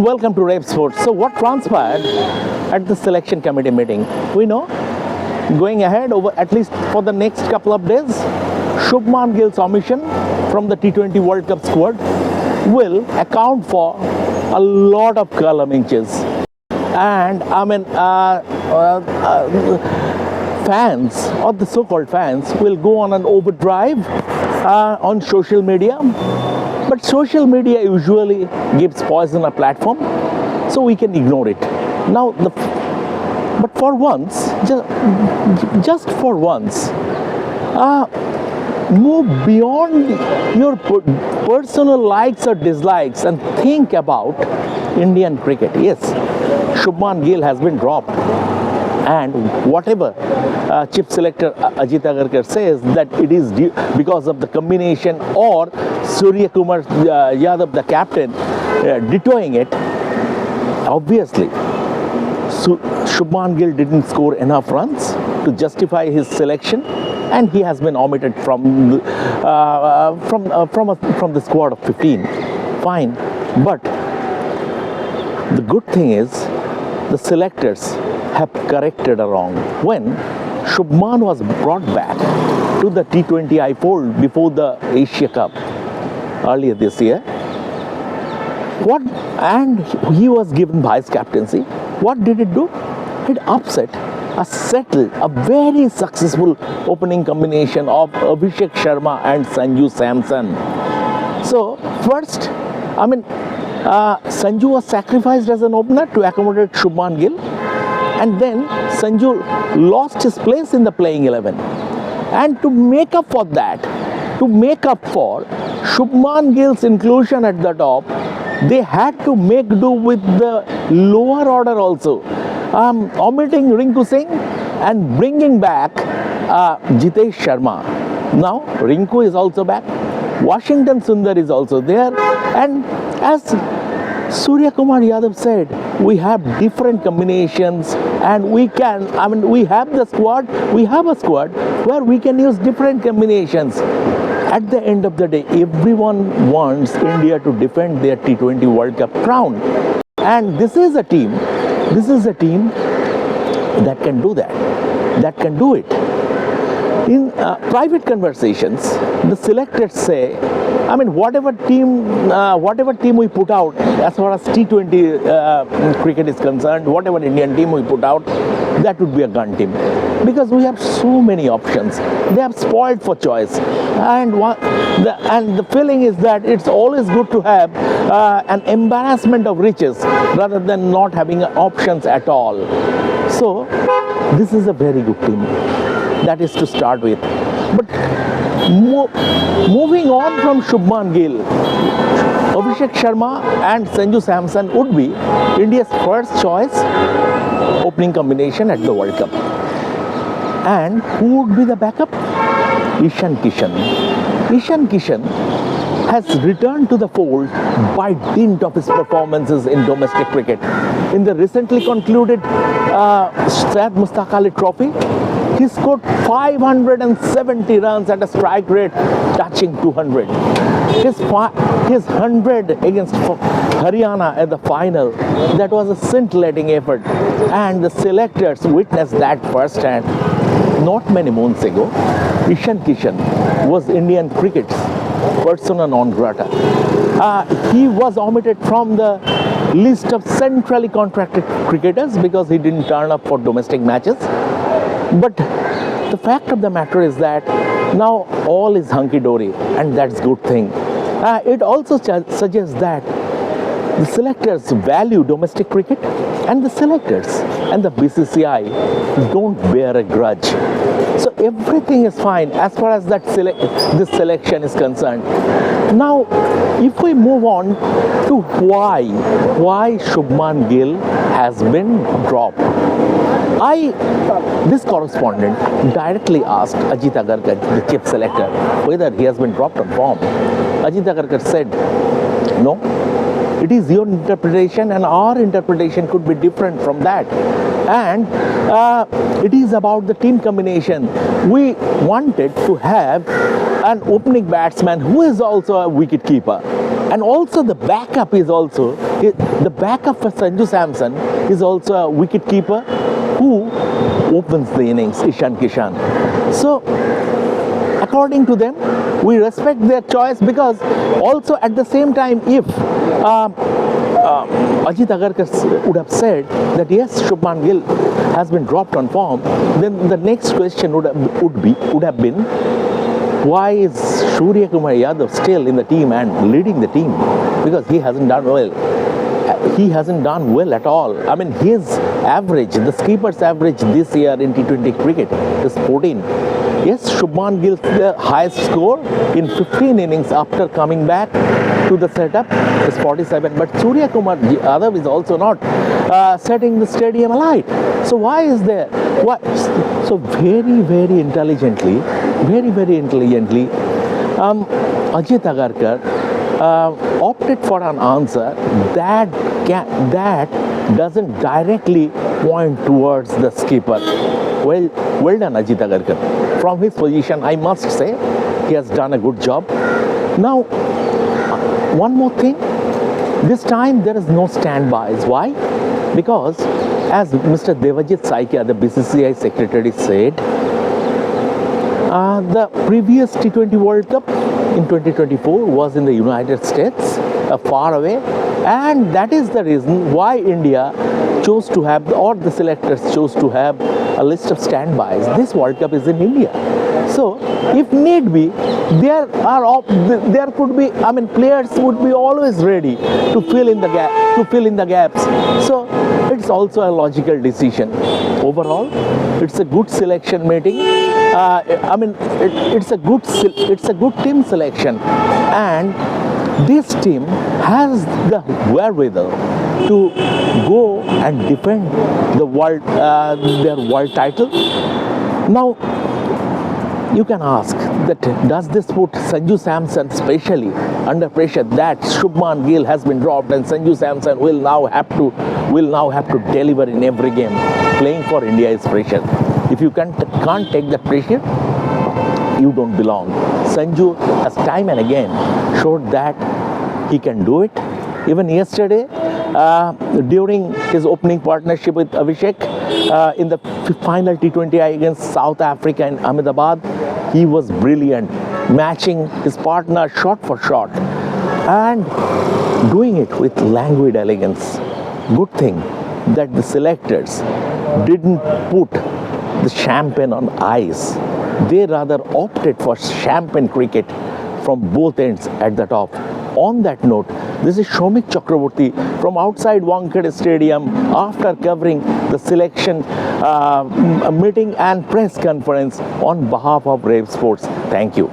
Welcome to Revsportz. So what transpired at the selection committee meeting? We know, going ahead over at least for the next couple of days, Shubman Gill's omission from the T20 World Cup squad will account for a lot of column inches. And fans, or the so-called fans, will go on an overdrive on social media. But social media usually gives poison a platform, so we can ignore it. Now, but for once, just for once, move beyond your personal likes or dislikes and think about Indian cricket. Yes, Shubman Gill has been dropped, and whatever chief selector Ajit Agarkar says that it is due because of the combination or Surya Kumar Yadav, the captain, vetoing it. Obviously, Shubman Gill didn't score enough runs to justify his selection, and he has been omitted from the squad of 15. Fine, but the good thing is the selectors have corrected a wrong. When Shubman was brought back to the T20I fold before the Asia Cup earlier this year, and he was given vice captaincy, what did it do? It upset a very successful opening combination of Abhishek Sharma and Sanju Samson. So first, Sanju was sacrificed as an opener to accommodate Shubman Gill, and then Sanju lost his place in the playing 11. And to make up for that, to make up for Shubman Gill's inclusion at the top, they had to make do with the lower order also, omitting Rinku Singh and bringing back Jitesh Sharma. Now Rinku is also back, Washington Sundar is also there, and as Surya Kumar Yadav said, we have different combinations, and we have a squad where we can use different combinations. At the end of the day, everyone wants India to defend their T20 World Cup crown, and this is a team that can do that, that can do it. In private conversations, the selectors say, whatever team we put out, as far as T20 cricket is concerned, whatever Indian team we put out, that would be a gun team, because we have so many options. They are spoiled for choice, and the feeling is that it's always good to have an embarrassment of riches rather than not having options at all. So this is a very good team. That is to start with. But moving on from Shubman Gill, Abhishek Sharma and Sanju Samson would be India's first choice opening combination at the World Cup. And who would be the backup? Ishan Kishan. Ishan Kishan has returned to the fold by dint of his performances in domestic cricket. In the recently concluded Syed Mushtaq Ali Trophy, he scored 570 runs at a strike rate touching 200. His 100 against Haryana at the final, that was a scintillating effort, and the selectors witnessed that firsthand. Not many months ago, Ishan Kishan was Indian cricket's persona non grata. He was omitted from the list of centrally contracted cricketers because he didn't turn up for domestic matches. But the fact of the matter is that now all is hunky-dory, and that's a good thing. It also suggests that the selectors value domestic cricket, and the selectors and the BCCI don't bear a grudge. So everything is fine as far as this selection is concerned. Now, if we move on to why Shubman Gill has been dropped, this correspondent directly asked Ajit Agarkar, the chief selector, whether he has been dropped on form. Ajit Agarkar said, no, it is your interpretation and our interpretation could be different from that. And it is about the team combination. We wanted to have an opening batsman who is also a wicket keeper. And also the backup for Sanju Samson is also a wicket keeper who opens the innings, Ishan Kishan. So according to them, we respect their choice, because also at the same time, if Ajit Agarkar would have said that yes, Shubman Gill has been dropped on form, then the next question would have been, why is Surya Kumar Yadav still in the team and leading the team? Because he hasn't done well. He hasn't done well at all. I mean, his average, the skipper's average this year in T20 cricket is 14. Yes, Shubman Gill's the highest score in 15 innings after coming back to the setup is 47. But Surya Kumar Yadav is also not setting the stadium alight. So why is there? Why? So very intelligently, Ajit Agarkar opted for an answer that doesn't directly point towards the skipper. Well done, Ajit Agarkar. From his position, I must say, he has done a good job. Now, one more thing. This time there is no standbys. Why? Because as Mr. Devajit Saikia, the BCCI secretary, said, the previous T20 World Cup in 2024 was in the United States, far away, and that is the reason why India chose to have, or the selectors chose to have, a list of standbys. This World Cup is in India. So, if need be, there could be, I mean, players would be always ready to fill in the gaps. So, it's also a logical decision. Overall, it's a good selection meeting. I mean, it's a good team selection, and this team has the wherewithal to go and defend the their world title. Now, you can ask that does this put Sanju Samson specially under pressure that Shubman Gill has been dropped and Sanju Samson will now have to deliver in every game. Playing for India is pressure. If you can't take that pressure, you don't belong. Sanju has time and again showed that he can do it. Even yesterday, during his opening partnership with Abhishek in the final T20 against South Africa in Ahmedabad, he was brilliant, matching his partner shot for shot and doing it with languid elegance. Good thing that the selectors didn't put the champagne on ice. They rather opted for champagne cricket from both ends at the top. On that note, this is Shomik Chakraborty from outside Wankhede Stadium after covering the selection meeting and press conference on behalf of Revsportz. Thank you.